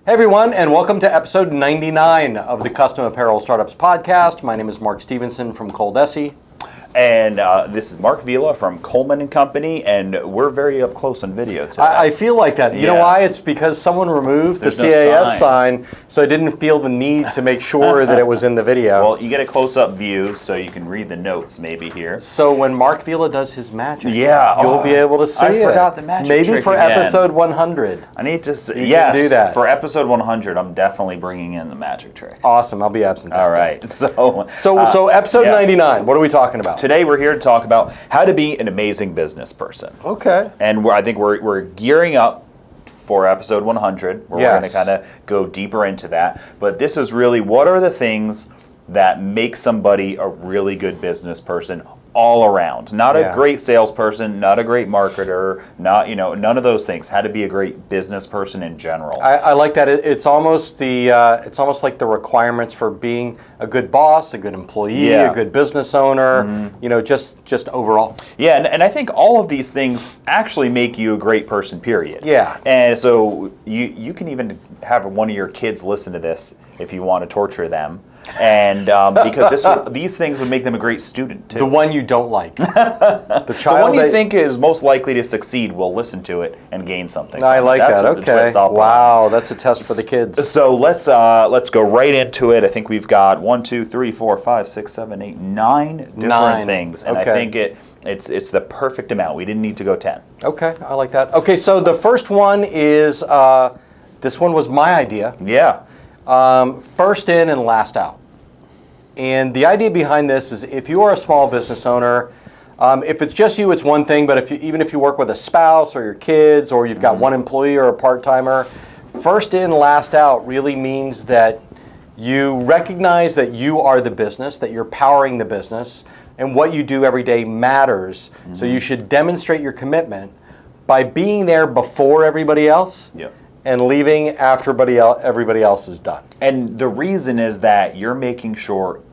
Hey everyone, and welcome to episode 99 of the Custom Apparel Startups Podcast. My name is Mark Stevenson from ColDesi. And this is Mark Vila from Coleman and Company, and we're very up close on video today. I feel like that. You know why? It's because someone removed the CAS sign, so I didn't feel the need to make sure that it was in the video. Well, you get a close-up view, so you can read the notes maybe here. So when Mark Vila does his magic, yeah, you'll be able to see it. I forgot the magic maybe trick for again. episode 100. I need to see. Yes, do that. For episode 100, I'm definitely bringing in the magic trick. Awesome. I'll be absent. All right. So episode 99. What are we talking about? Today we're here to talk about how to be an amazing business person. Okay. And I think we're gearing up for episode 100, where we're going to kind of go deeper into that. But this is really, what are the things that make somebody a really good business person all around? Not a great salesperson, not a great marketer, none of those things. How to be a great business person in general. I like that. It's almost like the requirements for being a good boss, a good employee, a good business owner. Just overall. Yeah, and I think all of these things actually make you a great person. Period. Yeah. And so you can even have one of your kids listen to this if you want to torture them. And because these things would make them a great student too. The one you don't like. The one you think is most likely to succeed will listen to it and gain something. I like that. Okay. Wow, that's a test for the kids. So let's go right into it. I think we've got 1, 2, 3, 4, 5, 6, 7, 8, 9 different things, and I think it's the perfect amount. We didn't need to go 10. Okay, I like that. Okay, so the first one is this one was my idea. Yeah. First in and last out. And the idea behind this is, if you are a small business owner, if it's just you, it's one thing, but even if you work with a spouse or your kids, or you've got one employee or a part-timer, first in, last out really means that you recognize that you are the business, that you're powering the business, and what you do every day matters. So you should demonstrate your commitment by being there before everybody else. Yep. And leaving after everybody else is done. And the reason is that you're making sure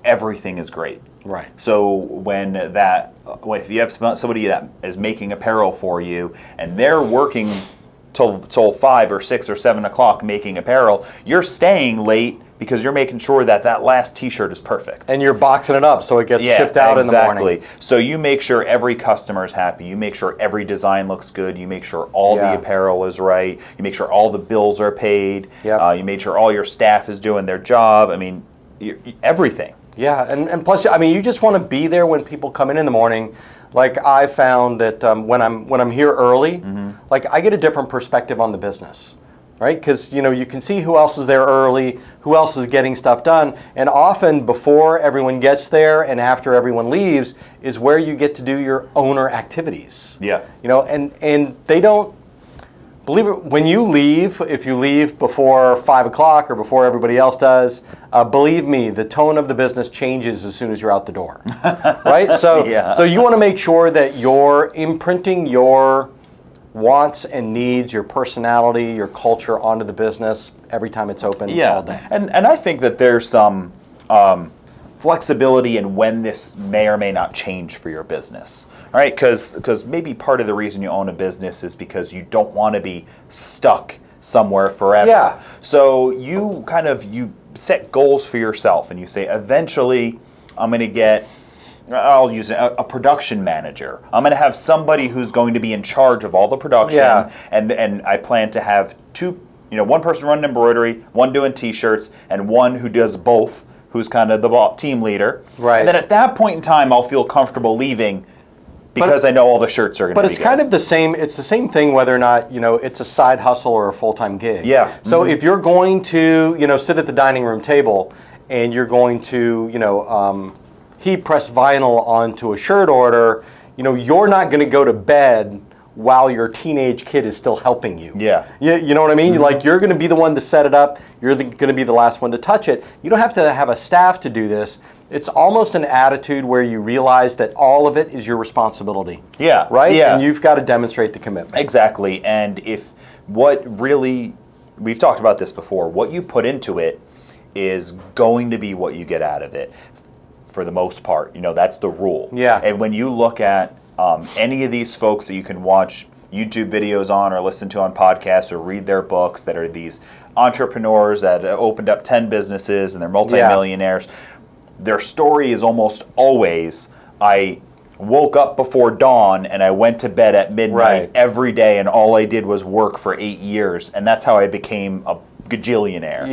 everything is great. Right. So if you have somebody that is making apparel for you, and they're working till 5 or 6 or 7 o'clock making apparel, you're staying late because you're making sure that last t-shirt is perfect. And you're boxing it up so it gets shipped out in the morning. So you make sure every customer is happy. You make sure every design looks good. You make sure all the apparel is right. You make sure all the bills are paid. Yep. You make sure all your staff is doing their job. I mean, everything. Yeah, and plus, I mean, you just want to be there when people come in the morning. Like, I found that when I'm here early, like, I get a different perspective on the business. Right? Because, you can see who else is there early, who else is getting stuff done. And often before everyone gets there and after everyone leaves is where you get to do your owner activities. Yeah. And they don't, believe it, when you leave, if you leave before 5 o'clock or before everybody else does, believe me, the tone of the business changes as soon as you're out the door. Right? So you want to make sure that you're imprinting your wants and needs, your personality, your culture onto the business every time it's open all day. And I think that there's some flexibility in when this may or may not change for your business. All right, because maybe part of the reason you own a business is because you don't want to be stuck somewhere forever. Yeah. So you set goals for yourself, and you say, eventually I'm going to get, I'll use a production manager. I'm going to have somebody who's going to be in charge of all the production, and I plan to have one person running embroidery, one doing t-shirts, and one who does both, who's kind of the team leader. Right. And then at that point in time, I'll feel comfortable leaving because I know all the shirts are going to be good. But it's kind of the same. It's the same thing whether or not it's a side hustle or a full-time gig. Yeah. So if you're going to sit at the dining room table and you're going to heat press vinyl onto a shirt order, you're not going to go to bed while your teenage kid is still helping you. Yeah. You know what I mean? You're going to be the one to set it up. You're going to be the last one to touch it. You don't have to have a staff to do this. It's almost an attitude where you realize that all of it is your responsibility. Yeah. Right? Yeah. And you've got to demonstrate the commitment. Exactly. And we've talked about this before, what you put into it is going to be what you get out of it. For the most part, that's the rule. Yeah. And when you look at any of these folks that you can watch YouTube videos on or listen to on podcasts or read their books that are these entrepreneurs that opened up 10 businesses and they're multimillionaires. Their story is almost always, I woke up before dawn and I went to bed at midnight every day, and all I did was work for 8 years, and that's how I became a gajillionaire.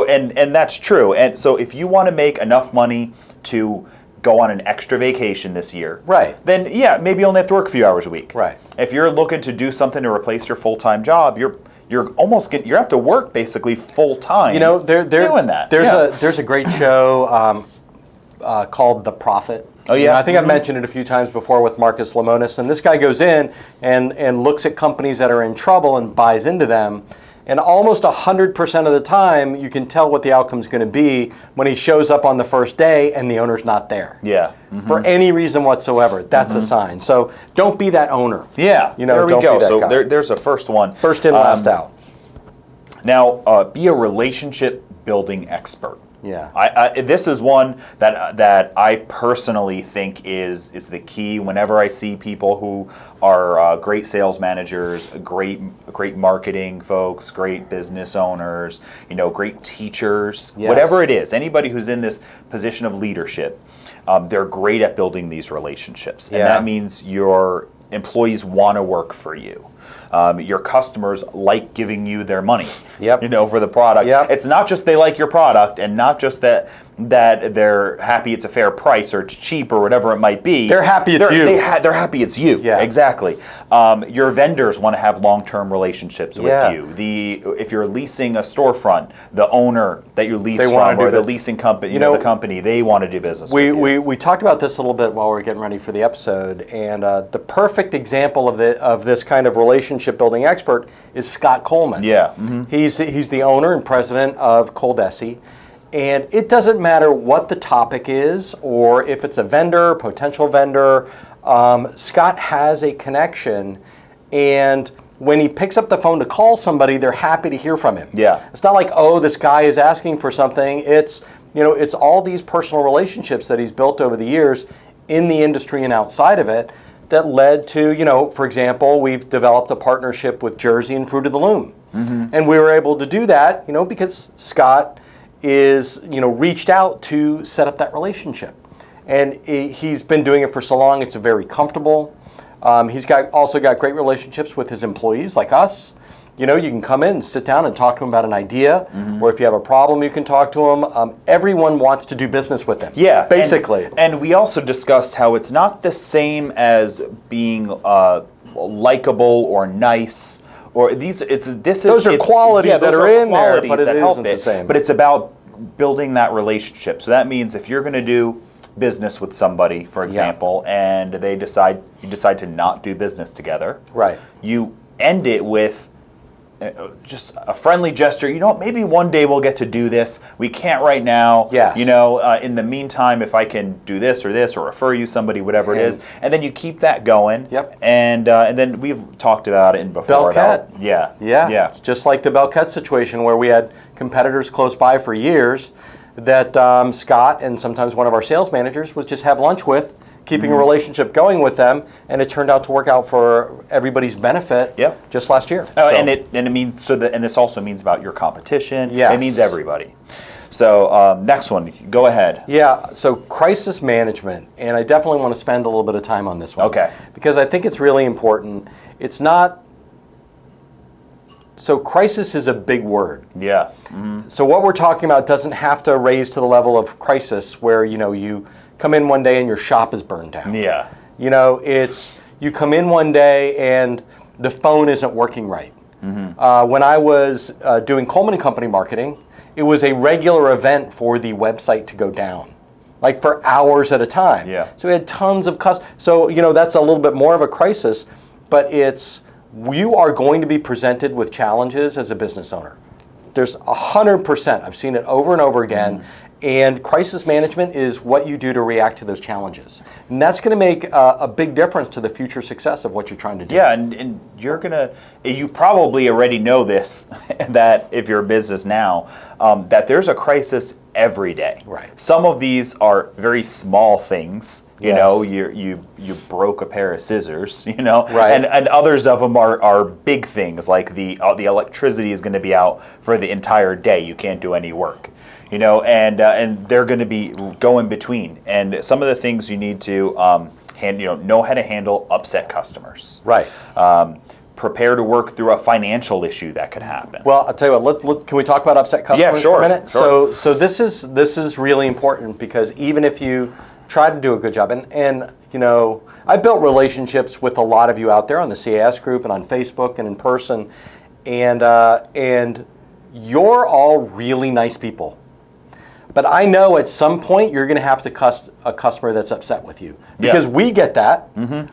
And that's true. And so if you want to make enough money to go on an extra vacation this year, then maybe you only have to work a few hours a week. If you're looking to do something to replace your full-time job, you have to work basically full time. Doing that. There's a great show called The Prophet. Oh yeah, I think I've mentioned it a few times before with Marcus Lemonis, and this guy goes in and looks at companies that are in trouble and buys into them. And almost 100% of the time, you can tell what the outcome's going to be when he shows up on the first day and the owner's not there. For any reason whatsoever, that's a sign. So don't be that owner. There we go. So there's a first one. First in, last out. Now, be a relationship building expert. This is one that I personally think is the key. Whenever I see people who are great sales managers, great marketing folks, great business owners, great teachers, whatever it is, anybody who's in this position of leadership, they're great at building these relationships, and that means your employees want to work for you. Your customers like giving you their money, for the product. It's not just they like your product, and not just that they're happy it's a fair price or it's cheap or whatever it might be. They're happy it's you. They're happy it's you. Exactly. Your vendors want to have long-term relationships with you. If you're leasing a storefront, the owner that you lease from or the leasing company, the company, they want to do business with you. We talked about this a little bit while we were getting ready for the episode, and the perfect example of this kind of relationship building expert is Scott Coleman. He's the owner and president of ColDesi. And it doesn't matter what the topic is or if it's a vendor, potential vendor, Scott has a connection, and when he picks up the phone to call somebody, they're happy to hear from him. It's not like, oh, this guy is asking for something. It's all these personal relationships that he's built over the years in the industry and outside of it that led to, for example, we've developed a partnership with Jersey and Fruit of the Loom. And we were able to do that, because Scott is reached out to set up that relationship, and he's been doing it for so long. It's very comfortable. He's also got great relationships with his employees like us. You can come in and sit down and talk to him about an idea, or if you have a problem, you can talk to him. Everyone wants to do business with him. Basically. And we also discussed how it's not the same as being likable or nice. Or those are qualities that are in there, but it isn't the same. But it's about building that relationship. So that means if you're going to do business with somebody, for example, and you decide to not do business together, you end it with just a friendly gesture. Maybe one day we'll get to do this. We can't right now. In the meantime, if I can do this or refer you somebody, whatever it is, and then you keep that going. And then we've talked about it before. Belkett. It's just like the Belkett situation where we had competitors close by for years that Scott and sometimes one of our sales managers would just have lunch with, keeping a relationship going with them, and it turned out to work out for everybody's benefit. Just last year. And it means and this also means about your competition. It means everybody. So next one, go ahead. So crisis management, and I definitely want to spend a little bit of time on this one. Because I think it's really important. It's not. So crisis is a big word. So what we're talking about doesn't have to raise to the level of crisis where you come in one day and your shop is burned down. It's you come in one day and the phone isn't working right. When I was doing Coleman and Company marketing, it was a regular event for the website to go down, like for hours at a time. So we had tons of customers. So that's a little bit more of a crisis, but you are going to be presented with challenges as a business owner. There's 100%. I've seen it over and over again. And crisis management is what you do to react to those challenges. And that's going to make a big difference to the future success of what you're trying to do. Yeah, and you probably already know this, that if you're a business now, that there's a crisis every day. Right. Some of these are very small things. You know, you broke a pair of scissors, Right. and others of them are big things, like the electricity is going to be out for the entire day. You can't do any work. And they're going to be going between. And some of the things you need to know how to handle upset customers. Right. Prepare to work through a financial issue that could happen. Well, I'll tell you what. Can we talk about upset customers sure, for a minute? sure. So this is really important, because even if you try to do a good job, and I've built relationships with a lot of you out there on the CAS group and on Facebook and in person, and you're all really nice people. But I know at some point you're going to have to a customer that's upset with you, because we get that,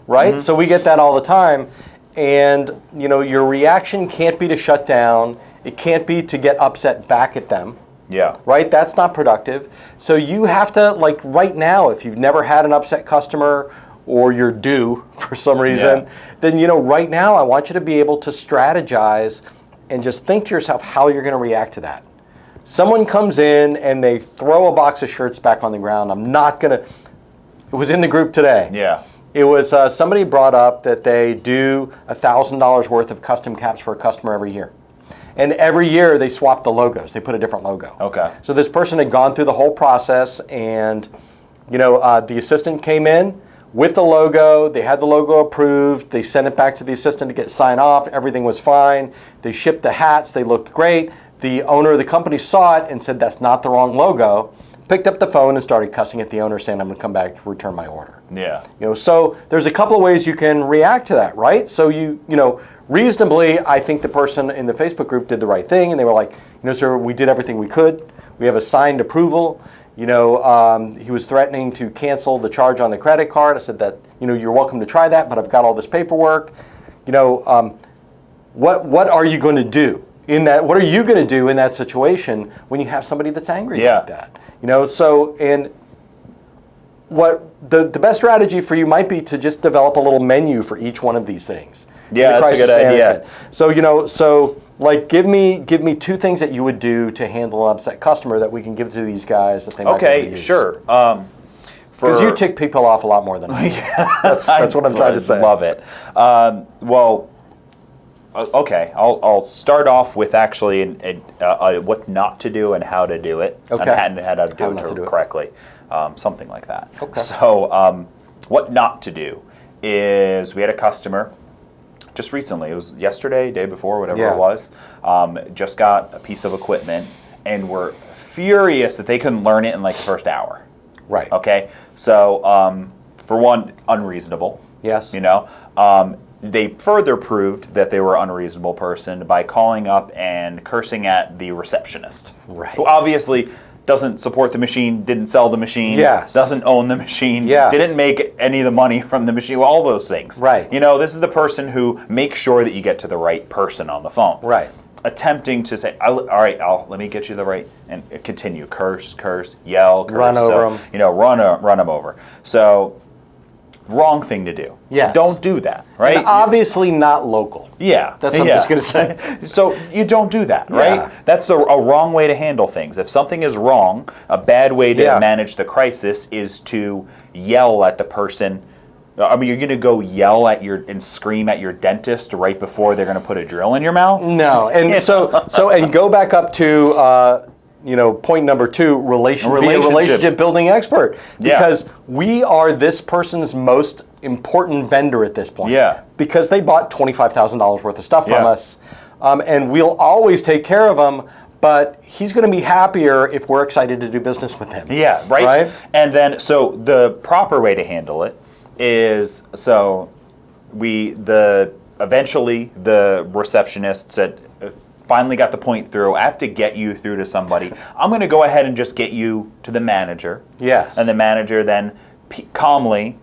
right? Mm-hmm. So we get that all the time, and your reaction can't be to shut down. It can't be to get upset back at them. Yeah. Right? That's not productive. So you have to, like right now, if you've never had an upset customer, or you're due for some reason, then right now I want you to be able to strategize and just think to yourself how you're going to react to that. Someone comes in and they throw a box of shirts back on the ground. It was in the group today. Yeah. It was somebody brought up that they do $1,000 worth of custom caps for a customer every year. And every year they swap the logos. They put a different logo. Okay. So this person had gone through the whole process, and the assistant came in with the logo. They had the logo approved. They sent it back to the assistant to get signed off. Everything was fine. They shipped the hats. They looked great. The owner of the company saw it and said, "That's not the wrong logo." Picked up the phone and started cussing at the owner, saying, "I'm going to come back to return my order." Yeah. So there's a couple of ways you can react to that, right? So reasonably, I think the person in the Facebook group did the right thing, and they were like, "Sir, we did everything we could. We have a signed approval. He was threatening to cancel the charge on the credit card." I said that, "You're welcome to try that, but I've got all this paperwork. What are you going to do in that? What are you going to do in that situation when you have somebody that's angry like that?" What the best strategy for you might be to just develop a little menu for each one of these things. Yeah, that's a good idea. So give me two things that you would do to handle an upset customer that we can give to these guys that they might be able to use. Sure. Because you tick people off a lot more than I do. That's what I'm trying to say. Love it. Okay, I'll start off with actually what not to do and how to do it, Okay. and how to do it correctly, something like that. Okay. So what not to do is, we had a customer just recently, it was yesterday, day before, whatever it was, just got a piece of equipment and were furious that they couldn't learn it in like the first hour. Right. Okay, so for one, unreasonable. Yes. They further proved that they were an unreasonable person by calling up and cursing at the receptionist, Right. who obviously doesn't support the machine, didn't sell the machine, Yes. doesn't own the machine, Yeah. didn't make any of the money from the machine, all those things. Right. This is the person who makes sure that you get to the right person on the phone. Right. Attempting to say, all right, let me get you the right, and continue, curse, yell, curse. Run over them. Run them over. So, wrong thing to do. Yes. Don't do that, right? And obviously not local. Yeah. That's what I'm just going to say. So you don't do that, right? Yeah. That's a wrong way to handle things. If something is wrong, a bad way to manage the crisis is to yell at the person. You're going to go yell at and scream at your dentist right before they're going to put a drill in your mouth? No. And and go back up to point number 2, be a relationship building expert. Because we are this person's most important vendor at this point. Yeah. Because they bought $25,000 worth of stuff from us. And we'll always take care of them, but he's going to be happier if we're excited to do business with him. Yeah, right? And then, so the proper way to handle it is, eventually the receptionist said, finally got the point through, I have to get you through to somebody. I'm going to go ahead and just get you to the manager. Yes. And the manager then calmly,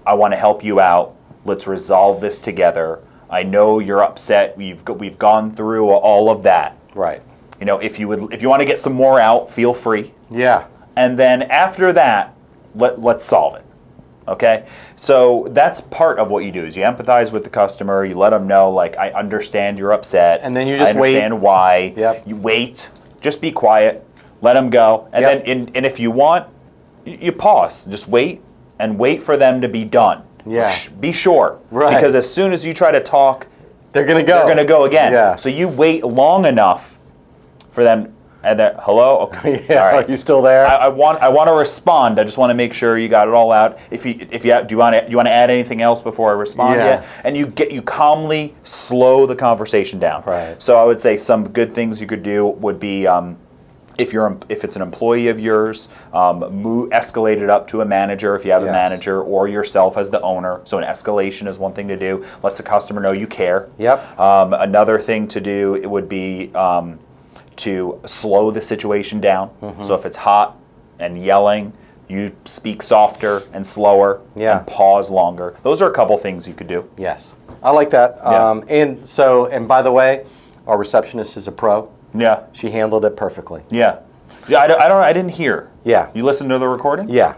I want to help you out. Let's resolve this together. I know you're upset. We've gone through all of that. Right. If you want to get some more out, feel free. Yeah. and then after that, let's solve it. Okay, so that's part of what you do is you empathize with the customer. You let them know, like, I understand you're upset, and then you just wait. I understand why. Yep. You wait. Just be quiet. Let them go, and Yep. then and if you want, you pause. Just wait and wait for them to be done. Yeah. Be sure, right? Because as soon as you try to talk, they're gonna go. They're gonna go again. Yeah. So you wait long enough for them. And then, hello? Okay. Yeah, all right. Are you still there? I want to respond. I just want to make sure you got it all out. Do you want to add anything else before I respond yet? And you calmly slow the conversation down. Right. So I would say some good things you could do would be if it's an employee of yours, escalate it up to a manager if you have a manager, or yourself as the owner. So an escalation is one thing to do. Lets the customer know you care. Yep. Another thing to do it would be to slow the situation down. Mm-hmm. So if it's hot and yelling, you speak softer and slower and pause longer. Those are a couple things you could do. Yes, I like that. And by the way, our receptionist is a pro. Yeah, she handled it perfectly. Yeah, I didn't hear. Yeah, you listened to the recording? Yeah.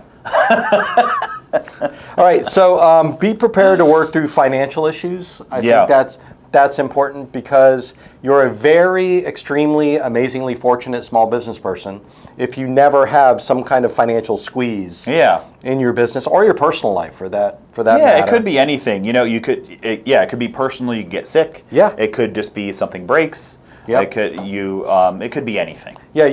All right, so be prepared to work through financial issues. I think that's important because you're a very extremely amazingly fortunate small business person if you never have some kind of financial squeeze in your business or your personal life for that matter. It could be anything. It could be personal, you get sick. Yeah. It could just be something breaks. Yep. It could be anything. Yeah,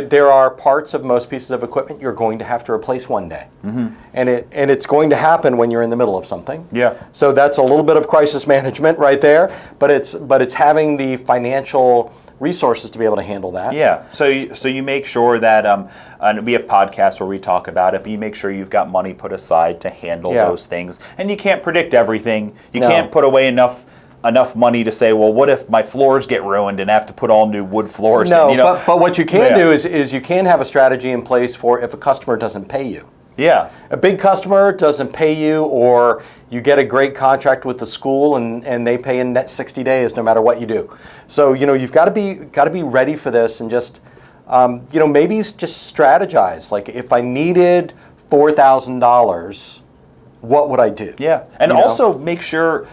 there are parts of most pieces of equipment you're going to have to replace one day, and it's going to happen when you're in the middle of something. Yeah. So that's a little bit of crisis management right there, but it's having the financial resources to be able to handle that. Yeah. So you make sure that and we have podcasts where we talk about it, but you make sure you've got money put aside to handle those things, and you can't predict everything. You can't put away enough money to say, well, what if my floors get ruined and I have to put all new wood floors in? But what you can do is you can have a strategy in place for if a customer doesn't pay you. Yeah. A big customer doesn't pay you, or you get a great contract with the school and they pay in 60 days no matter what you do. So, you've got to be ready for this and just, maybe just strategize. Like, if I needed $4,000, what would I do? Yeah. And also make sure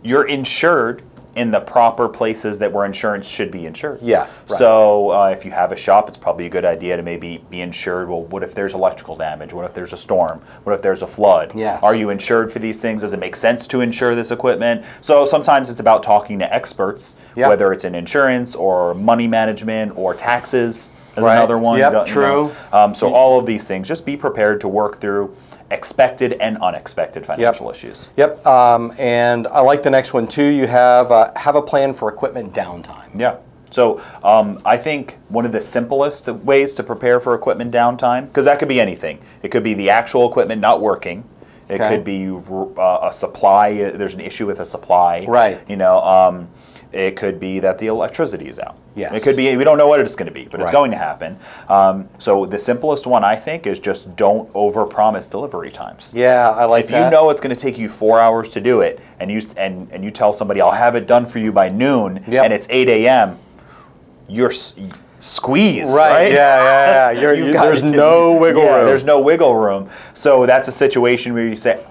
you're insured in the proper places where insurance should be insured. Yeah. Right. So if you have a shop, it's probably a good idea to maybe be insured. Well, what if there's electrical damage? What if there's a storm? What if there's a flood? Yes. Are you insured for these things? Does it make sense to insure this equipment? So sometimes it's about talking to experts, whether it's in insurance or money management or taxes is another one. Yep, true. So all of these things, just be prepared to work through expected and unexpected financial issues. Yep, and I like the next one too. You have a plan for equipment downtime. Yeah. So I think one of the simplest ways to prepare for equipment downtime, because that could be anything. It could be the actual equipment not working. It could be a supply. There's an issue with a supply. Right. It could be that the electricity is out. Yes. It could be, we don't know what it's going to be, but it's going to happen. So the simplest one, I think, is just don't overpromise delivery times. Yeah, I like that. If you know it's going to take you 4 hours to do it, and you tell somebody, I'll have it done for you by noon, and it's 8 a.m., you're squeezed, right? Yeah. There's no wiggle room. There's no wiggle room. So that's a situation where you say,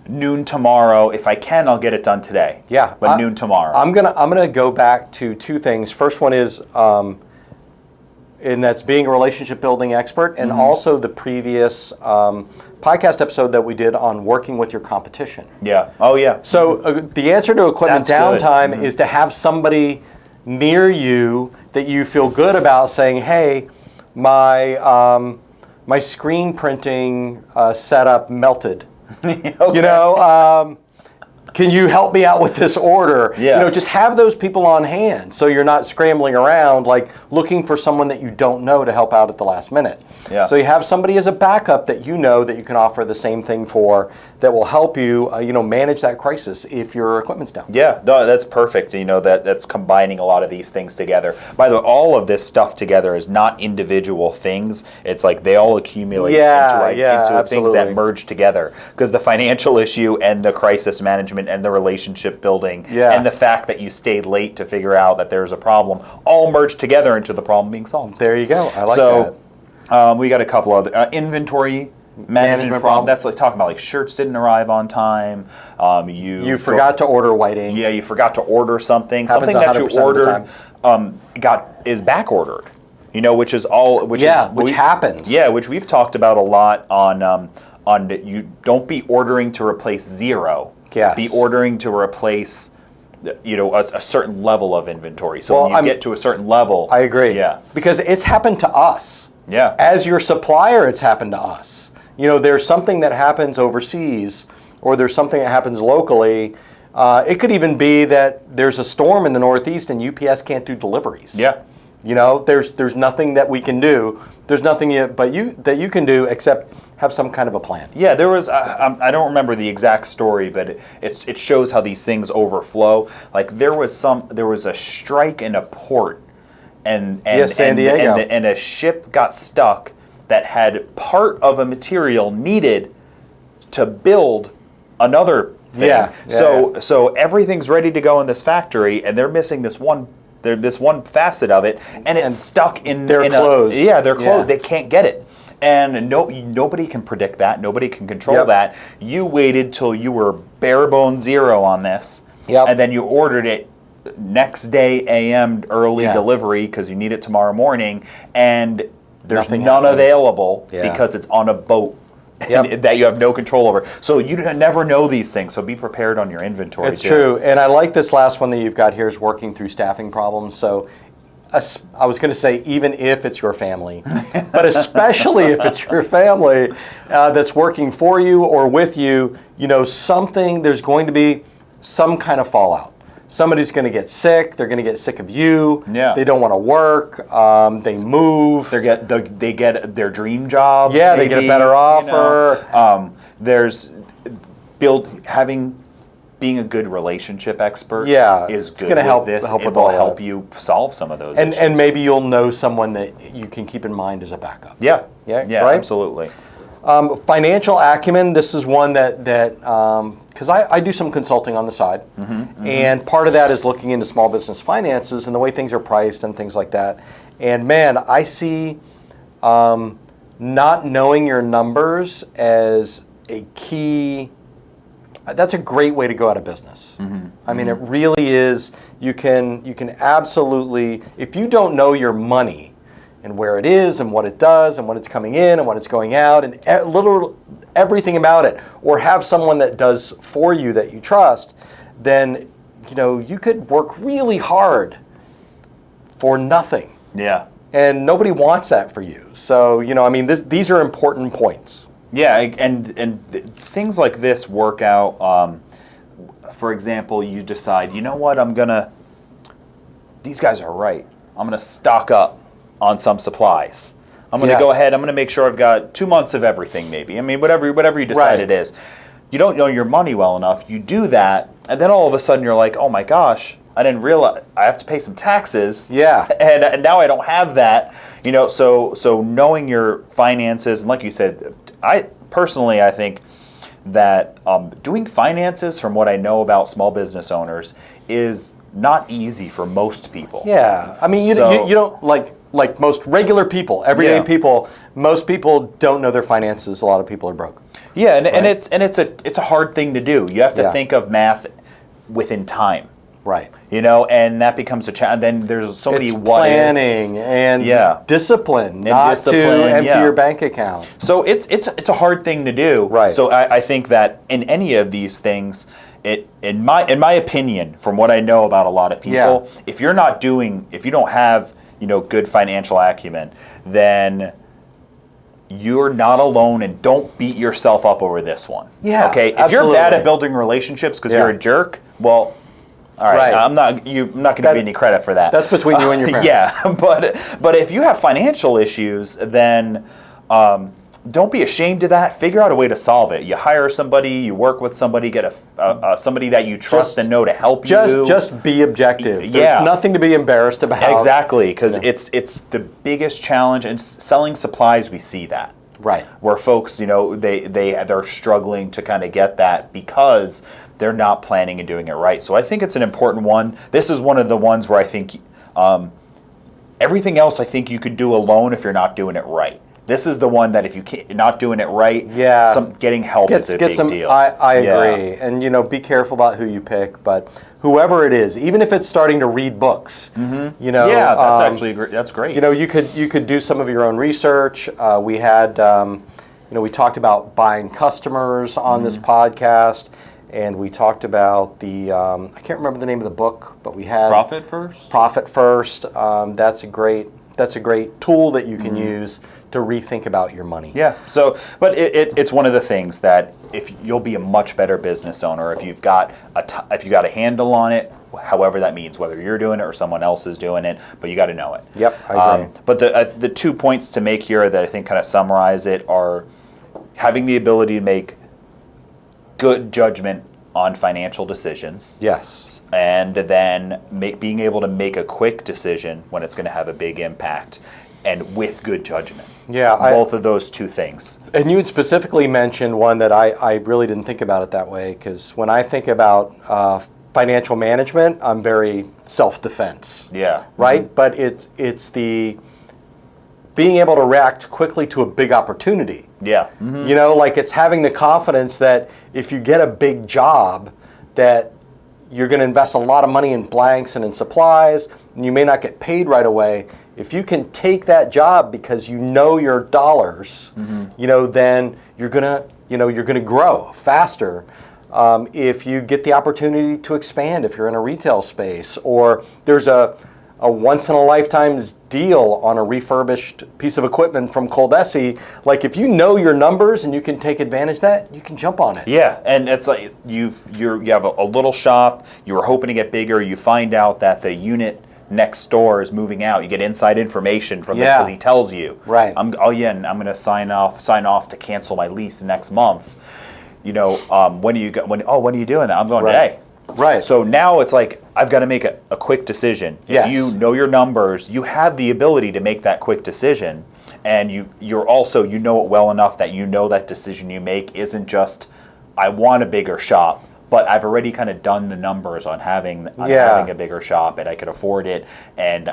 noon tomorrow. If I can, I'll get it done today. Yeah, but noon tomorrow. I'm gonna go back to two things. First one is, and that's being a relationship building expert, and also the previous podcast episode that we did on working with your competition. Yeah. Oh yeah. So the answer to equipment downtime is to have somebody near you that you feel good about saying, hey, my screen printing setup melted. Okay. Can you help me out with this order? Yeah. Just have those people on hand so you're not scrambling around like looking for someone that you don't know to help out at the last minute. Yeah. So you have somebody as a backup that that you can offer the same thing for that will help you manage that crisis if your equipment's down. Yeah, no, that's perfect. That's combining a lot of these things together. By the way, all of this stuff together is not individual things. It's like they all accumulate into things that merge together. Because the financial issue and the crisis management and the relationship building and the fact that you stayed late to figure out that there's a problem all merge together into the problem being solved. There you go. I like that. We got a couple other inventory management problem. That's like talking about like shirts didn't arrive on time. You forgot to order whiting. Yeah, you forgot to order something. Happens Something that you 100% of the ordered time. is back ordered. Which happens. Yeah, which we've talked about a lot on you don't be ordering to replace zero. Yes. Be ordering to replace a certain level of inventory. So when you get to a certain level. I agree. Yeah. Because it's happened to us. Yeah. As your supplier, it's happened to us. There's something that happens overseas, or there's something that happens locally. It could even be that there's a storm in the Northeast and UPS can't do deliveries. Yeah. There's nothing that we can do. There's nothing that you can do except have some kind of a plan. Yeah, there was. I don't remember the exact story, but it shows how these things overflow. Like there was a strike in a port, and San Diego, and a ship got stuck that had part of a material needed to build another thing. Yeah. So everything's ready to go in this factory, and they're missing this one facet of it, and it's stuck in. They're closed. They're closed. Yeah. They can't get it. And nobody can predict that. Nobody can control that. You waited till you were bare bone zero on this, and then you ordered it next day AM early delivery because you need it tomorrow morning, and there's none available because it's on a boat that you have no control over. So you never know these things. So be prepared on your inventory. It's true. And I like this last one that you've got here is working through staffing problems. So I was going to say even if it's your family, but especially if it's your family that's working for you or with you, there's going to be some kind of fallout. Somebody's going to get sick. They're going to get sick of you. Yeah. They don't want to work. They move. They get their dream job. Yeah, maybe, they get a better offer. There's being a good relationship expert. Is good. It's going to help help you solve some of those issues. And maybe you'll know someone that you can keep in mind as a backup. Yeah, right? Absolutely. Financial acumen. This is one that because I do some consulting on the side, and part of that is looking into small business finances and the way things are priced and things like that. And man, I see not knowing your numbers as a key. That's a great way to go out of business. I mean, it really is. You can absolutely, if you don't know your money and where it is and what it does and when it's coming in and when it's going out and literally everything about it, or have someone that does for you that you trust, then you could work really hard for nothing. Yeah. And nobody wants that for you. So these are important points. Yeah, and things like this work out. For example, you decide, these guys are right. I'm going to stock up on some supplies. I'm going to go ahead. I'm going to make sure I've got 2 months of everything, maybe. I mean, whatever you decide it is. You don't know your money well enough. You do that, and then all of a sudden you're like, oh my gosh, I didn't realize I have to pay some taxes. Yeah. And now I don't have that. So knowing your finances, and like you said, I think that doing finances, from what I know about small business owners, is not easy for most people. Yeah, I mean, you don't like most regular people, everyday people. Most people don't know their finances. A lot of people are broke. Yeah, and it's a hard thing to do. You have to think of math within time. Right. And that becomes a challenge. Then there's so many planning and discipline, not to empty your bank account. So it's a hard thing to do. Right. So I think that in any of these things, in my opinion, from what I know about a lot of people, if you don't have good financial acumen, then you're not alone, and don't beat yourself up over this one. Yeah. Okay. If absolutely. you're bad at building relationships because you're a jerk, well. All right. I'm not going to give you any credit for that. That's between you and your parents. Yeah, but if you have financial issues, then don't be ashamed of that. Figure out a way to solve it. You hire somebody, you work with somebody, get somebody that you trust and know to help you. Just be objective. There's nothing to be embarrassed about. Exactly, because it's the biggest challenge. And selling supplies, we see that. Right. Where folks, they're struggling to kind of get that because they're not planning and doing it right. So I think it's an important one. This is one of the ones where I think everything else I think you could do alone if you're not doing it right. This is the one that if you're not doing it right, getting help is a big deal. I agree. And, be careful about who you pick. But whoever it is, even if it's starting to read books, Yeah, that's actually great. That's great. You could do some of your own research. We had, we talked about buying customers on this podcast. And we talked about the, I can't remember the name of the book, but we had Profit First. Profit First. That's a great tool that you can use to rethink about your money. Yeah. So, but it's one of the things that if you'll be a much better business owner if you've got a handle on it, however that means, whether you're doing it or someone else is doing it, but you got to know it. Yep, I agree. But the 2 points to make here that I think kind of summarize it are having the ability to make good judgment on financial decisions. Yes. And then being able to make a quick decision when it's going to have a big impact and with good judgment. Yeah. Both of those two things. And you had specifically mentioned one that I really didn't think about it that way, because when I think about financial management, I'm very self-defense. Yeah. Right? Mm-hmm. But it's the being able to react quickly to a big opportunity. Yeah. Mm-hmm. Like it's having the confidence that if you get a big job, that you're going to invest a lot of money in blanks and in supplies, and you may not get paid right away. If you can take that job because you know your dollars, then you're gonna grow faster. If you get the opportunity to expand, if you're in a retail space, or there's a once-in-a-lifetime deal on a refurbished piece of equipment from ColDesi, like if you know your numbers and you can take advantage of that, you can jump on it. Yeah, and it's like you have a little shop, you were hoping to get bigger, you find out that the unit next door is moving out. You get inside information from him because he tells you. Right. And I'm going to sign off to cancel my lease next month. When are you doing that? I'm going today. Right. So now it's like I've got to make a quick decision. Yes. If you know your numbers, you have the ability to make that quick decision, and you're also know it well enough that that decision you make isn't just I want a bigger shop, but I've already kind of done the numbers on having a bigger shop and I can afford it, and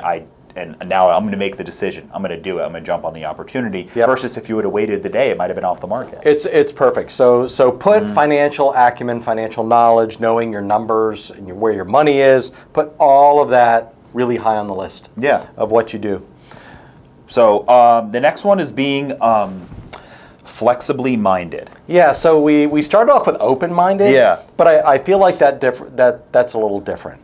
now I'm going to make the decision. I'm going to do it. I'm going to jump on the opportunity. Yep. Versus if you would have waited the day, it might have been off the market. It's perfect. So put financial acumen, financial knowledge, knowing your numbers and where your money is. Put all of that really high on the list. Of what you do. So the next one is being flexibly minded. Yeah. So we started off with open-minded. Yeah. But I feel like that's a little different.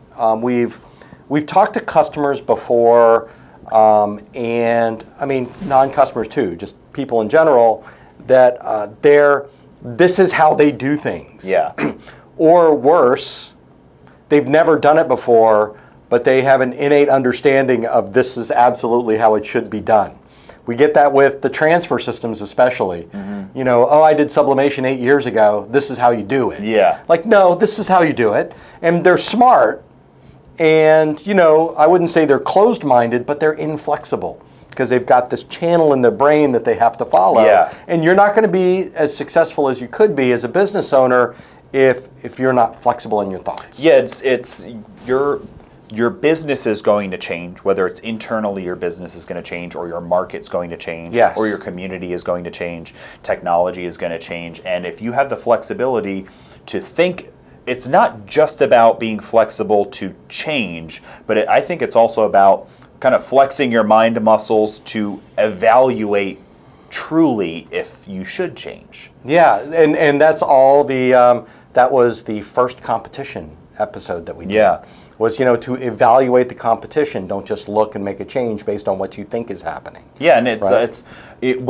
We've talked to customers before, and I mean non-customers too, just people in general, that this is how they do things. Yeah. Or worse, they've never done it before, but they have an innate understanding of this is absolutely how it should be done. We get that with the transfer systems especially. Mm-hmm. I did sublimation 8 years ago, this is how you do it. Yeah. Like, no, this is how you do it. And they're smart. And, I wouldn't say they're closed-minded, but they're inflexible because they've got this channel in their brain that they have to follow. Yeah. And you're not going to be as successful as you could be as a business owner if you're not flexible in your thoughts. Yeah, it's your business is going to change, whether it's internally your business is going to change or your market's going to change, or your community is going to change, technology is going to change. And if you have the flexibility to think, it's not just about being flexible to change, but I think it's also about kind of flexing your mind muscles to evaluate truly if you should change. Yeah, and that's all that was the first competition episode that we did. Yeah. Was to evaluate the competition. Don't just look and make a change based on what you think is happening. Yeah, and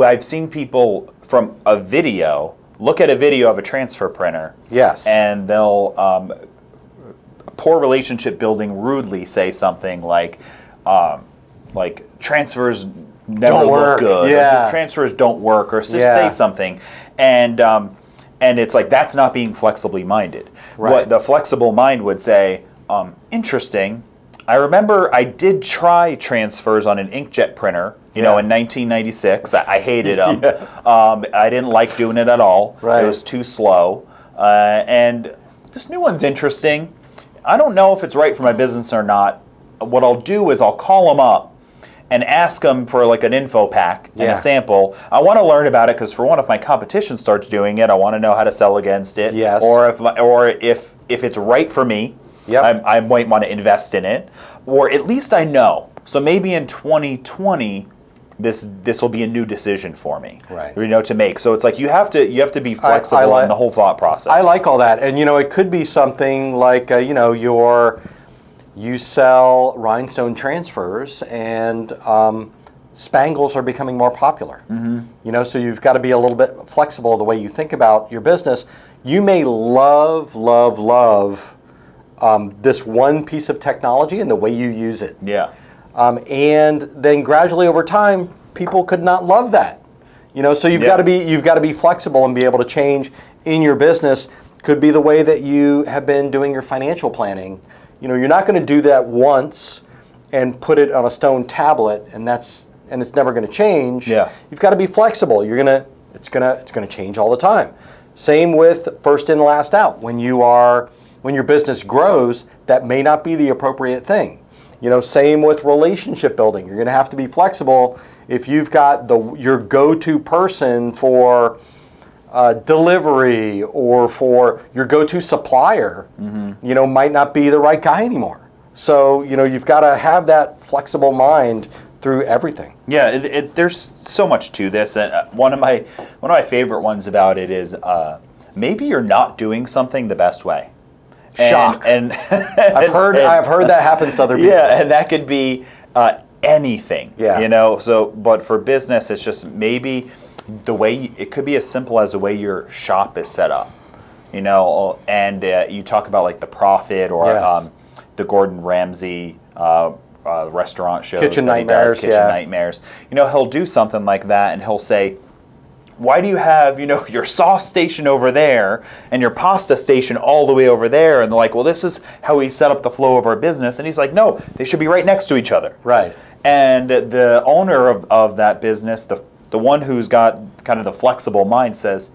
I've seen people from a video look at a video of a transfer printer. Yes. And they'll poor relationship building rudely say something like transfers never look good. Yeah. Or transfers don't work, or just say something, and it's like that's not being flexibly minded. Right. What the flexible mind would say. Interesting. I remember I did try transfers on an inkjet printer, in 1996. I hated them. I didn't like doing it at all. Right. It was too slow. And this new one's interesting. I don't know if it's right for my business or not. What I'll do is I'll call them up and ask them for like an info pack and Yeah. a sample. I want to learn about it because for one, if my competition starts doing it, I want to know how to sell against it. Yes. Or if it's right for me, Yep. I might want to invest in it. Or at least I know. So maybe in 2020, this will be a new decision for me. Right. To make. So it's like you have to be flexible in the whole thought process. I like all that, and it could be something like you sell rhinestone transfers, and spangles are becoming more popular. Mm-hmm. So you've got to be a little bit flexible the way you think about your business. You may love this one piece of technology and the way you use it. Yeah. And then gradually over time, people could not love that. So you've got to be flexible and be able to change in your business. Could be the way that you have been doing your financial planning. You're not going to do that once and put it on a stone tablet, and it's never going to change. Yeah. You've got to be flexible. It's going to change all the time. Same with first in, last out. When your business grows, that may not be the appropriate thing. Same with relationship building. You're going to have to be flexible. If you've got your go-to person for delivery or for your go-to supplier, might not be the right guy anymore. So, you've got to have that flexible mind through everything. Yeah, there's so much to this. And one of my favorite ones about it is maybe you're not doing something the best way. Shock. And I've heard that happens to other people. Yeah, and that could be anything. Yeah. So, but for business, it's just maybe it could be as simple as the way your shop is set up. And you talk about like the Profit or Yes. the Gordon Ramsay restaurant shows. Kitchen that he does, Nightmares. Kitchen Nightmares. He'll do something like that, and he'll say, why do you have, your sauce station over there and your pasta station all the way over there? And they're like, well, this is how we set up the flow of our business. And he's like, no, they should be right next to each other. Right. And the owner of that business, the one who's got kind of the flexible mind says,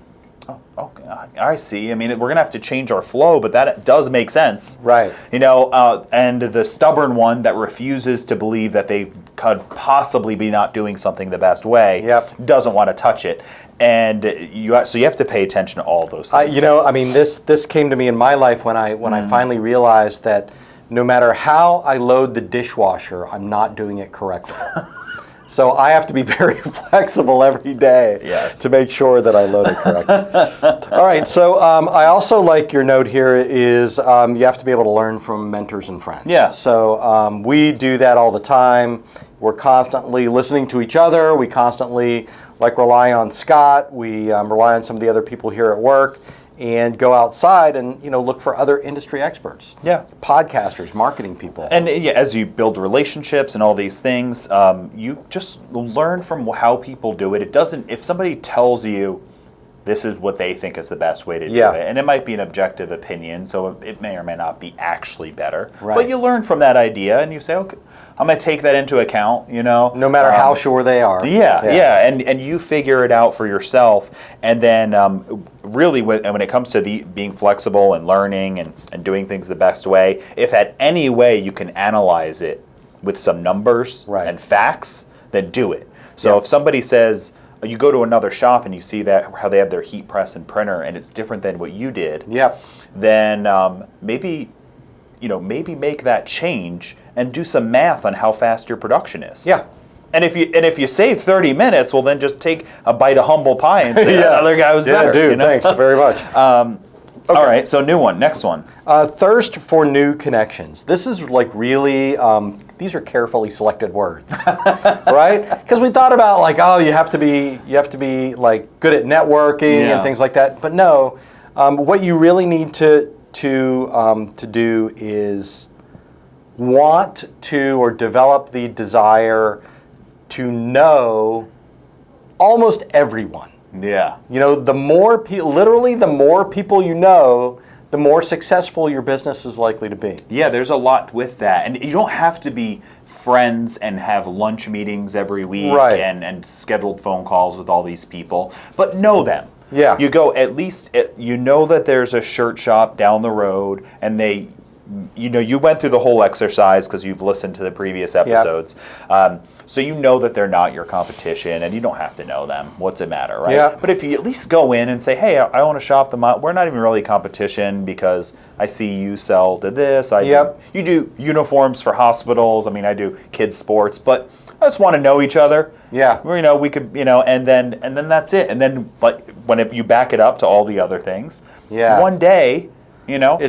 oh, okay, I see. I mean, we're going to have to change our flow, but that does make sense. Right. And the stubborn one that refuses to believe that they could possibly be not doing something the best way doesn't want to touch it. And you have to pay attention to all those things. This came to me in my life when I finally realized that no matter how I load the dishwasher, I'm not doing it correctly. So I have to be very flexible every day to make sure that I load it correctly. All right, so I also like your note here is you have to be able to learn from mentors and friends. Yeah. So we do that all the time. We're constantly listening to each other. We constantly rely on Scott. We rely on some of the other people here at work, and go outside and look for other industry experts. Yeah. Podcasters, marketing people. And as you build relationships and all these things, you just learn from how people do it. It doesn't, if somebody tells you this is what they think is the best way to do it, and it might be an objective opinion, so it may or may not be actually better. Right. But you learn from that idea and you say, okay, I'm going to take that into account, No matter how sure they are. Yeah. And you figure it out for yourself. And then really when it comes to being flexible and learning and doing things the best way, if at any way you can analyze it with some numbers and facts, then do it. So if somebody says, you go to another shop and you see that how they have their heat press and printer and it's different than what you did, then maybe make that change and do some math on how fast your production is. Yeah. And if you save 30 minutes, well then just take a bite of humble pie and say that other guy was better. Yeah, dude, thanks very much. All right, so new one, next one. Thirst for new connections. This is really, these are carefully selected words, right? Because we thought about you have to be good at networking and things like that. But no, what you really need to do is want to or develop the desire to know almost everyone. Yeah. The more literally the more people you know, the more successful your business is likely to be. Yeah, there's a lot with that. And you don't have to be friends and have lunch meetings every week and scheduled phone calls with all these people, but know them. Yeah. You go at least, you know that there's a shirt shop down the road and they you went through the whole exercise because you've listened to the previous episodes. So you know that they're not your competition, and you don't have to know them. What's it matter, right? Yeah. But if you at least go in and say, hey, I want to shop them out. We're not even really competition because I see you sell to this. You do uniforms for hospitals. I mean, I do kids sports, but I just want to know each other. Yeah. We could, and then that's it. And then, but when you back it up to all the other things, one day,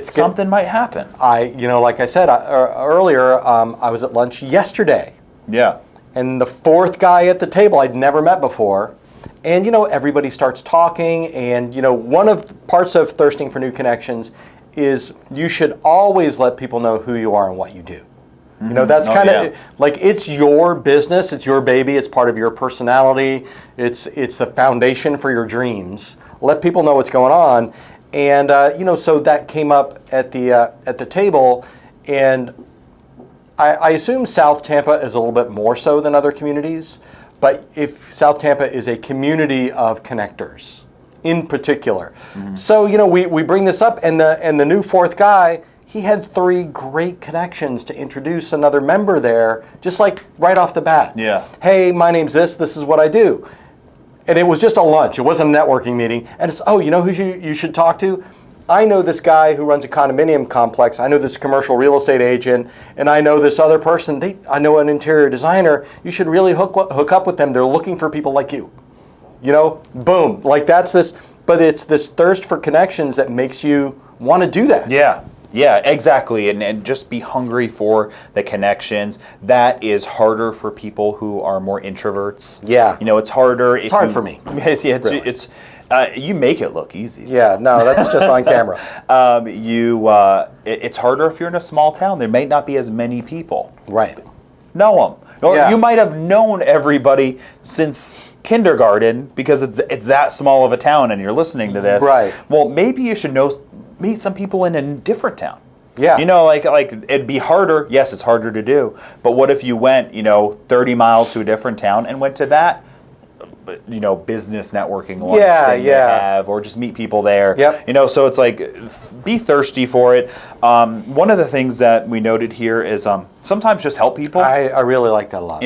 something might happen. Like I said earlier, I was at lunch yesterday. Yeah. And the fourth guy at the table I'd never met before. And, everybody starts talking. And, one of the parts of thirsting for new connections is you should always let people know who you are and what you do. That's kind of like, it's your business, it's your baby, it's part of your personality, it's the foundation for your dreams. Let people know what's going on. And, so that came up at the table. And I assume South Tampa is a little bit more so than other communities, but if South Tampa is a community of connectors in particular. Mm-hmm. So, we bring this up, and the new fourth guy, he had 3 great connections to introduce another member there, just like right off the bat. Yeah. Hey, my name's this is what I do. And it was just a lunch, it wasn't a networking meeting. And it's, who you should talk to? I know this guy who runs a condominium complex. I know this commercial real estate agent, and I know this other person. I know an interior designer. You should really hook up with them. They're looking for people like you. Boom. Like but it's this thirst for connections that makes you want to do that. Yeah, exactly. And just be hungry for the connections. That is harder for people who are more introverts. Yeah. It's harder. It's hard for me. It's you make it look easy. Yeah, no, that's just on camera. It's harder if you're in a small town. There may not be as many people. Right. Know them. Or you might have known everybody since kindergarten because it's that small of a town and you're listening to this. Right. Well, maybe you should meet some people in a different town. Yeah. Like it'd be harder. Yes, it's harder to do. But what if you went, 30 miles to a different town and went to that, business networking lunch thing they have, or just meet people there. Yep. So it's like, be thirsty for it. One of the things that we noted here is sometimes just help people. I really like that a lot.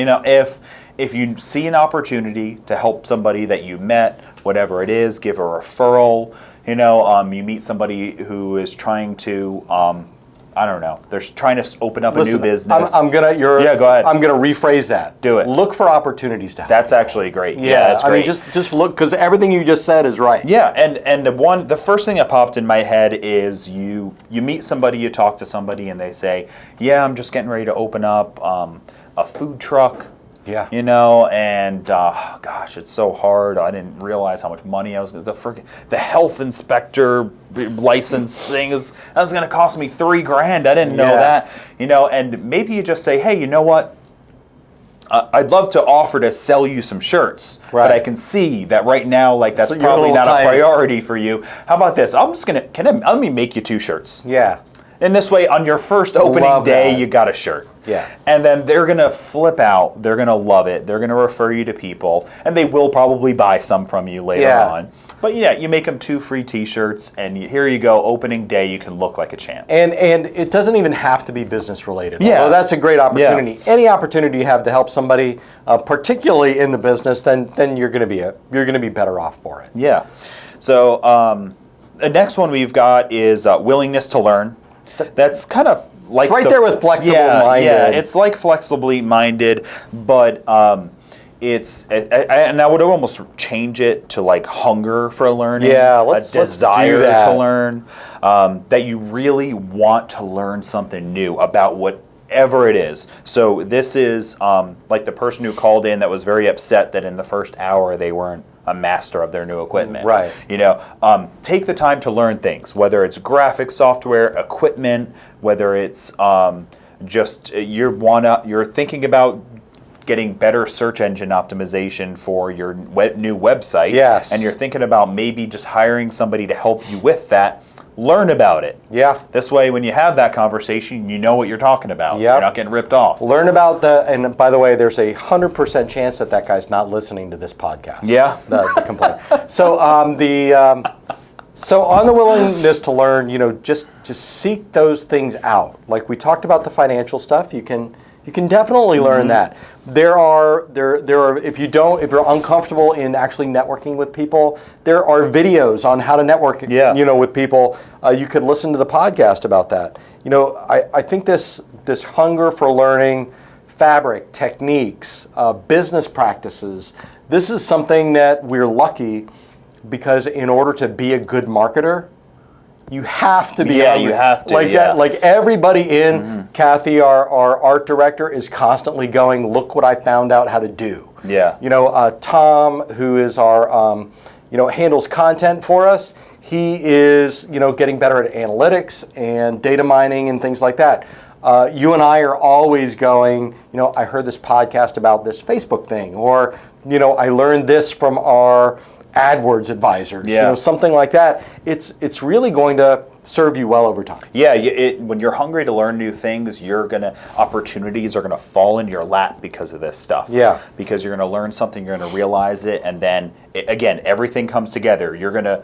If you see an opportunity to help somebody that you met, whatever it is, give a referral. You meet somebody who is trying to, I don't know, they're trying to open up a new business. Go ahead. I'm gonna rephrase that. Do it. Look for opportunities to help. That's actually great. Yeah, that's great. I mean, just look, because everything you just said is right. Yeah, and the first thing that popped in my head is you meet somebody, you talk to somebody, and they say, yeah, I'm just getting ready to open up a food truck. Yeah. And gosh, it's so hard. I didn't realize how much money I was going to. The health inspector license thing was going to cost me $3,000. I didn't know that. And maybe you just say, hey, you know what? I'd love to offer to sell you some shirts, but I can see that right now, that's probably not a priority for you. How about this? I'm just gonna let me make you 2 shirts. Yeah. And this way, on your first opening day, you got a shirt. Yeah. And then they're going to flip out. They're going to love it. They're going to refer you to people. And they will probably buy some from you later on. But you make them 2 free T-shirts. And here you go. Opening day, you can look like a champ. And it doesn't even have to be business related. Yeah. Although that's a great opportunity. Yeah. Any opportunity you have to help somebody, particularly in the business, then you're going to be better off for it. Yeah. So the next one we've got is willingness to learn. That's kind of like it's right there with flexible minded. Yeah, it's like flexibly minded, but and I would almost change it to like hunger for learning. Yeah, a desire to learn. That you really want to learn something new about whatever it is. So this is like the person who called in that was very upset that in the first hour they weren't a master of their new equipment. Right. Take the time to learn things, whether it's graphic software, equipment, whether it's just you're thinking about getting better search engine optimization for your new website. Yes. And you're thinking about maybe just hiring somebody to help you with that. Learn about it. Yeah. This way, when you have that conversation, you know what you're talking about. Yep. You're not getting ripped off. Learn about and by the way, there's a 100% chance that guy's not listening to this podcast. Yeah. The complaint. So So on the willingness to learn, just seek those things out. Like we talked about the financial stuff, you can definitely learn that. There are if you're uncomfortable in actually networking with people, there are videos on how to network with people. You could listen to the podcast about that. I think this hunger for learning fabric, techniques, business practices, this is something that we're lucky because in order to be a good marketer, you have to be. Yeah, you have to. That. Like everybody in Kathy, our art director, is constantly going, "Look what I found out how to do." Yeah. Tom, who is our, handles content for us. He is, getting better at analytics and data mining and things like that. You and I are always going, I heard this podcast about this Facebook thing, or, I learned this from our AdWords advisors, something like that. It's really going to serve you well over time. Yeah, when you're hungry to learn new things, opportunities are gonna fall in your lap because of this stuff. Yeah. Because you're gonna learn something, you're gonna realize it, and then again, everything comes together. You're gonna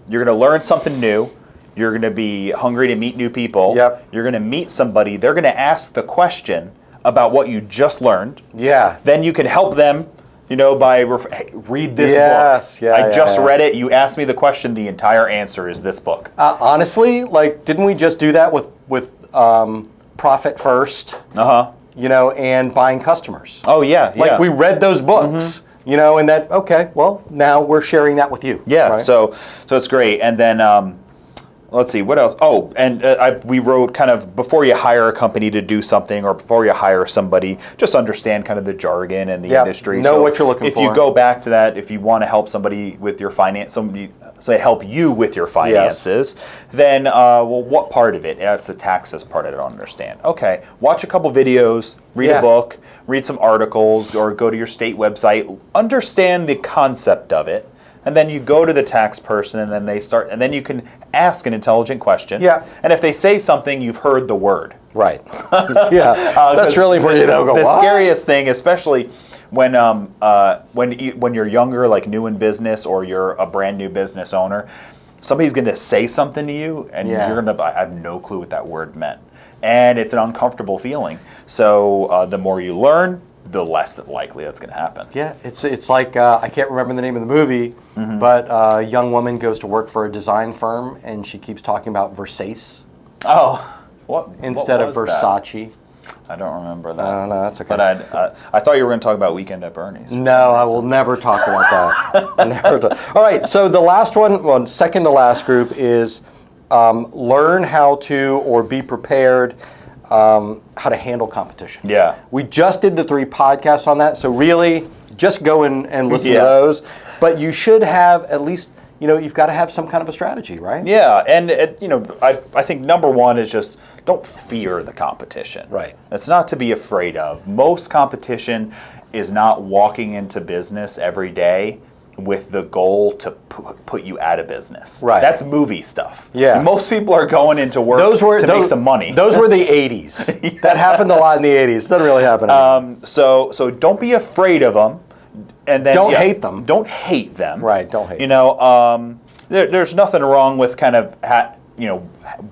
learn something new. You're gonna be hungry to meet new people. Yep. You're gonna meet somebody. They're gonna ask the question about what you just learned. Yeah. Then you can help them. By read this book. Yeah, I just read it. You asked me the question. The entire answer is this book. Honestly, didn't we just do that with Profit First? And buying customers. Oh yeah. We read those books. And that now we're sharing that with you. Yeah. Right? So it's great. And then let's see what else. Oh, and we wrote kind of before you hire a company to do something, or before you hire somebody, just understand kind of the jargon and the industry. Know what you're looking for. If you go back to that, if you want to help somebody with your finance, help you with your finances, then what part of it? It's the taxes part I don't understand. Okay, watch a couple videos, read a book, read some articles, or go to your state website, understand the concept of it. And then you go to the tax person, and then you can ask an intelligent question. Yeah. And if they say something, you've heard the word. Right. That's really where you don't go. The scariest thing, especially when you're younger, like new in business, or you're a brand new business owner, somebody's going to say something to you, and you're going to. I have no clue what that word meant, and it's an uncomfortable feeling. So the more you learn, the less likely that's going to happen. Yeah, it's like, I can't remember the name of the movie, but a young woman goes to work for a design firm, and she keeps talking about Versace. Oh, instead of Versace. I don't remember that. No, that's okay. But I thought you were going to talk about Weekend at Bernie's. No, I will never talk about that. All right, so the last one, second to last group is learn how to, or be prepared, how to handle competition. Yeah. We just did the 3 podcasts on that, so really just go and listen to those. But you should have at least, you've got to have some kind of a strategy, right? Yeah, and I think number one is just don't fear the competition. Right. It's not to be afraid of. Most competition is not walking into business every day with the goal to put you out of business. Right. That's movie stuff. Yeah. Most people are going into work to make some money. Those were the 80s. That happened a lot in the 80s. Doesn't really happen anymore. So don't be afraid of them. And then don't hate them. Don't hate them. Right, don't hate them. There's nothing wrong with kind of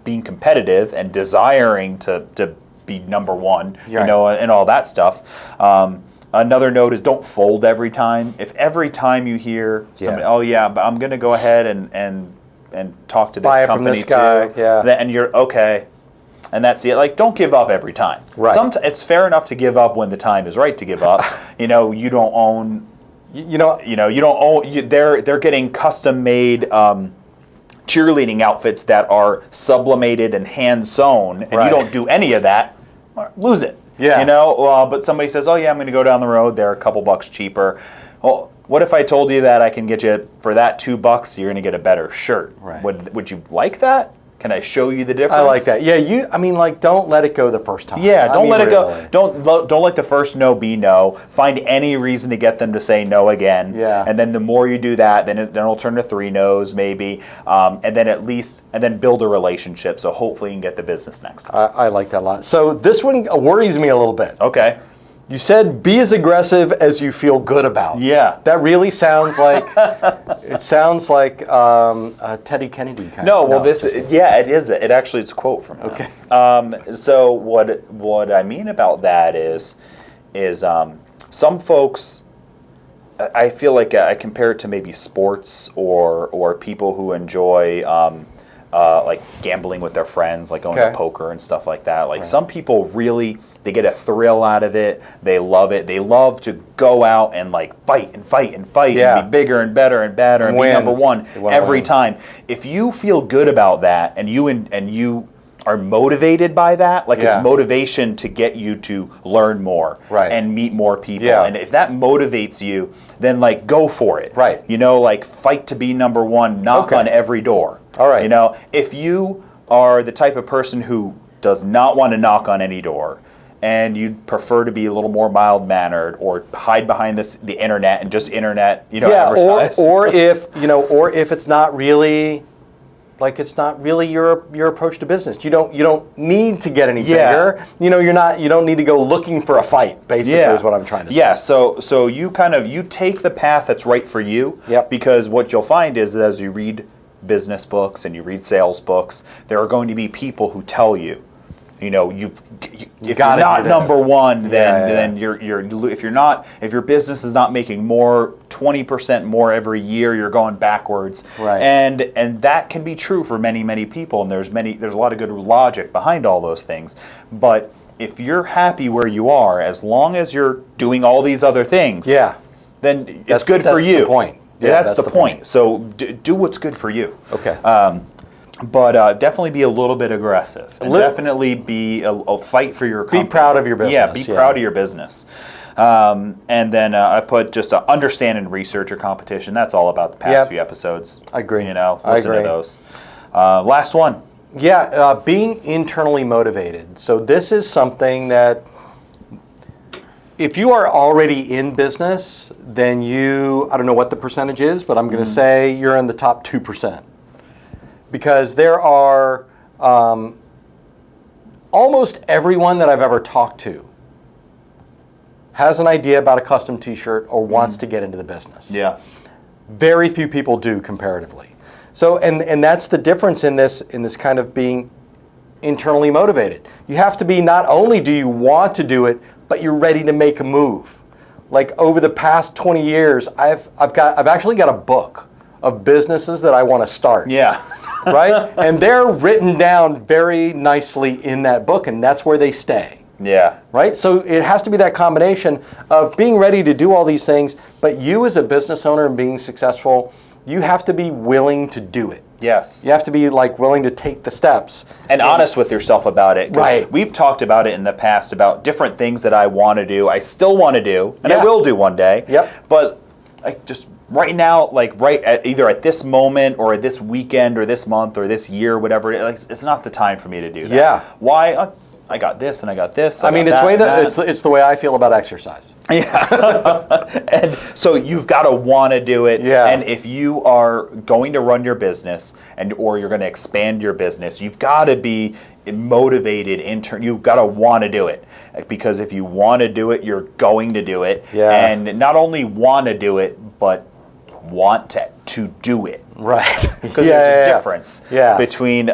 being competitive and desiring to be number one, and all that stuff. Another note is don't fold every time. If every time you hear somebody, but I'm going to go ahead and talk to this company from this guy. too, and you're okay, and that's it. Like, don't give up every time. Right. It's fair enough to give up when the time is right to give up. You don't own. You don't own. They're getting custom made cheerleading outfits that are sublimated and hand sewn, and you don't do any of that. Lose it. Yeah. But somebody says, "Oh yeah, I'm going to go down the road. They're a couple bucks cheaper." Well, what if I told you that I can get you for that $2? You're going to get a better shirt. Right. Would you like that? Can I show you the difference? I like that. Yeah, don't let it go the first time. Yeah, don't let it go. Don't let the first no be no. Find any reason to get them to say no again. Yeah. And then the more you do that, then it'll turn to 3 no's maybe, and then build a relationship. So hopefully you can get the business next time. I like that a lot. So this one worries me a little bit. Okay. You said be as aggressive as you feel good about. Yeah. That really sounds like it sounds like a Teddy Kennedy kind No, of. well, it is. It actually, it's a quote from him. Okay. So what I mean about that is some folks, I feel like I compare it to maybe sports or people who enjoy like gambling with their friends, like going to poker and stuff like that. Like some people really, they get a thrill out of it. They love it. They love to go out and like fight and fight and fight and be bigger and better and better and be number one every time. If you feel good about that and you are motivated by that, like it's motivation to get you to learn more and meet more people. And if that motivates you, then like go for it. Right. You know, like fight to be number one, knock on every door. All right. You know, if you are the type of person who does not want to knock on any door and you'd prefer to be a little more mild-mannered or hide behind the internet and just advertise. or if it's not really your approach to business. You don't need to get any bigger. You know, you don't need to go looking for a fight, basically is what I'm trying to say. Yeah, so you take the path that's right for you. Because what you'll find is that as you read business books and you read sales books, there are going to be people who tell you, you know, if you're not number one, then if your business is not making 20% more every year, you're going backwards. Right. And that can be true for many people, and there's a lot of good logic behind all those things. But if you're happy where you are, as long as you're doing all these other things, then it's good for you. That's the point. Yeah, that's the point. So do what's good for you. Okay. But definitely be a little bit aggressive. And definitely be a fight for your company. Be proud of your business. Yeah, be proud of your business. And then I put just understand and research your competition. That's all about the past few episodes. I agree. You know, listen to those. Last one. Yeah, being internally motivated. So this is something that if you are already in business, then I don't know what the percentage is, but I'm going to say you're in the top 2%. Because there are almost everyone that I've ever talked to has an idea about a custom t-shirt or wants to get into the business. Yeah. Very few people do comparatively. So, and that's the difference in this kind of being internally motivated. You have to be, not only do you want to do it, but you're ready to make a move. Like over the past 20 years, I've actually got a book of businesses that I want to start. Yeah. Right? And they're written down very nicely in that book, and that's where they stay. Yeah. Right? So it has to be that combination of being ready to do all these things, but you as a business owner and being successful, you have to be willing to do it. Yes. You have to be like willing to take the steps. And honest with yourself about it. Right. We've talked about it in the past about different things that I want to do, I still want to do, and I will do one day. Yep. But like just right now, like either at this moment or at this weekend or this month or this year, whatever, it's not the time for me to do that. Yeah. Why? I got this and I got this. It's the way I feel about exercise. Yeah. And so you've got to want to do it. Yeah. And if you are going to run your business or you're going to expand your business, you've got to be motivated. You've got to want to do it. Because if you want to do it, you're going to do it. Yeah. And not only want to do it, but want to do it. Right. Because there's a difference between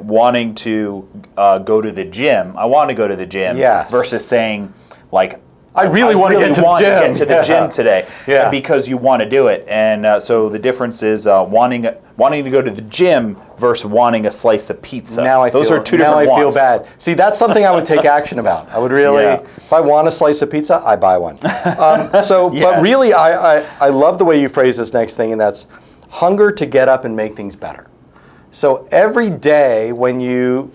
wanting to go to the gym. I want to go to the gym versus saying like I really want to get to the gym today. Yeah. Because you want to do it. And so the difference is wanting to go to the gym versus wanting a slice of pizza. Those are two different wants. Now I feel bad. See, that's something I would take action about. I would really, if I want a slice of pizza, I buy one. But really, I love the way you phrase this next thing, and that's hunger to get up and make things better. So every day when you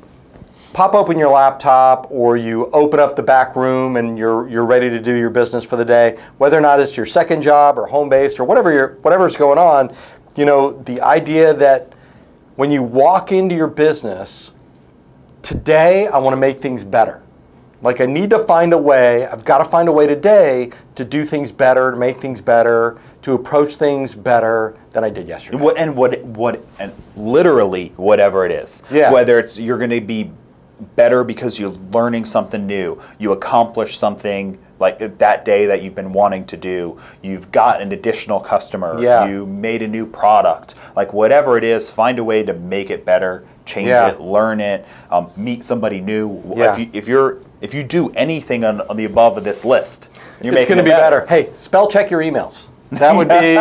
pop open your laptop or you open up the back room and you're ready to do your business for the day, whether or not it's your second job or home-based or whatever's going on, you know, the idea that when you walk into your business, today I want to make things better. Like I need to find a way, I've got to find a way today to do things better, to make things better, to approach things better than I did yesterday. And literally whatever it is. Yeah. Whether it's you're going to be better because you're learning something new. You accomplish something like that day that you've been wanting to do. You've got an additional customer. Yeah. You made a new product. Like whatever it is, find a way to make it better, change it, learn it, meet somebody new. Yeah. If you do anything on the above of this list, it's going to be better. Hey, spell check your emails. That would be.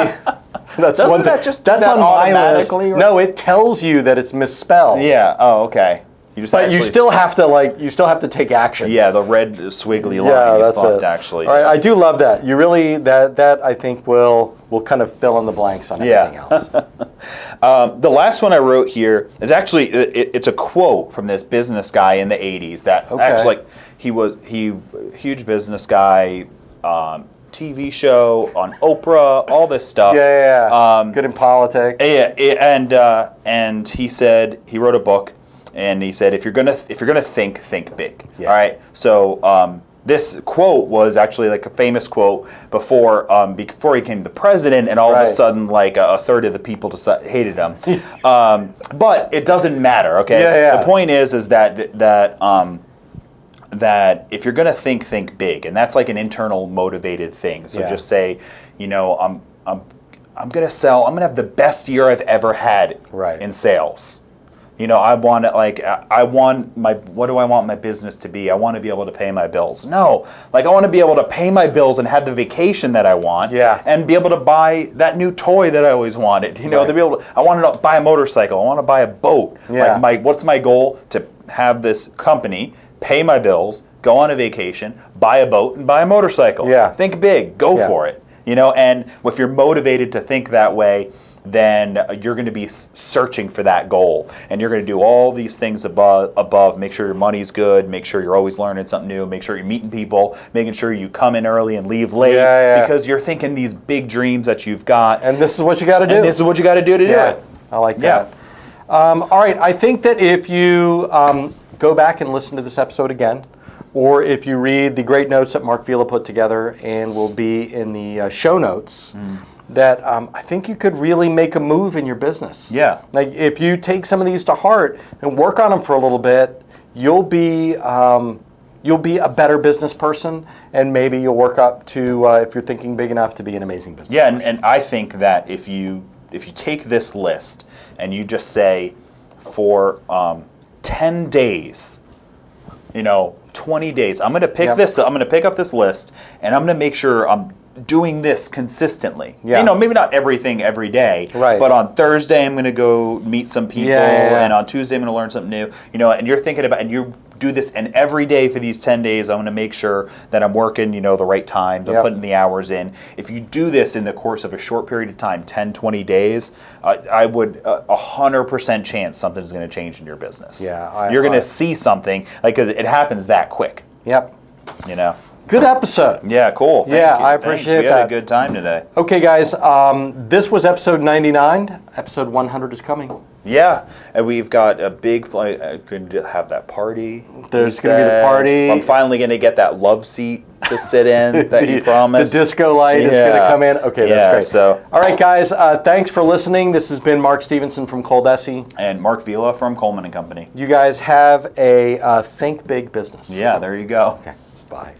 That's Doesn't one thing. that just do that's that on my list. automatically, right? No, it tells you that it's misspelled. Yeah. Oh, okay. You just But you still have to take action. Yeah, the red squiggly line. Yeah, you that's still have it. to actually. All right, I do love that. You really that I think will kind of fill in the blanks on everything else. The last one I wrote here is actually it's a quote from this business guy in the '80s. That actually he huge business guy. TV show on Oprah, all this stuff. Yeah. Good in politics. And he said he wrote a book, and he said if you're gonna think big. Yeah. All right. So this quote was actually like a famous quote before he became the president, and all of a sudden like a third of the people hated him. But it doesn't matter. Okay. Yeah. The point is that if you're going to think big, and that's like an internal motivated thing. So just say, I'm going to sell. I'm going to have the best year I've ever had in sales. I want it what do I want my business to be? I want to be able to pay my bills. No, like I want to be able to pay my bills and have the vacation that I want. Yeah. And be able to buy that new toy that I always wanted. To be able to, I want to buy a motorcycle. I want to buy a boat. Yeah. Like what's my goal? To have this company pay my bills, go on a vacation, buy a boat, and buy a motorcycle. Yeah. Think big, go for it. And if you're motivated to think that way, then you're going to be searching for that goal, and you're going to do all these things above. Make sure your money's good. Make sure you're always learning something new. Make sure you're meeting people. Making sure you come in early and leave late because you're thinking these big dreams that you've got. And this is what you got to do. And this is what you got to do to do it. I like that. All right, I think that if you go back and listen to this episode again, or if you read the great notes that Mark Vila put together and will be in the show notes, that I think you could really make a move in your business. Yeah. Like if you take some of these to heart and work on them for a little bit, you'll be a better business person, and maybe you'll work up to, if you're thinking big enough, to be an amazing business person. And I think that if you take this list and you just say for 10 days, 20 days, I'm going to pick this. I'm going to pick up this list, and I'm going to make sure I'm doing this consistently. Yeah. Maybe not everything every day, but on Thursday I'm going to go meet some people, and on Tuesday I'm going to learn something new. And you're thinking about, and you do this, and every day for these 10 days I'm going to make sure that I'm working, the right times, I'm putting the hours in. If you do this in the course of a short period of time, 10, 20 days, I would 100% chance something's going to change in your business. Yeah, you're going to see something, like, 'cause it happens that quick. Yep. Good episode. Yeah, cool. Thank you. I appreciate that. We had a good time today. Okay, guys, this was episode 99. Episode 100 is coming. Yeah, and we've got a big, going to have that party. There's going to be the party. I'm finally going to get that love seat to sit in that you promised. The disco light is going to come in. Okay, that's great. So, all right, guys, thanks for listening. This has been Mark Stevenson from ColDesi. And Mark Vila from Coleman and Company. You guys have a think big business. Yeah, there you go. Okay, bye.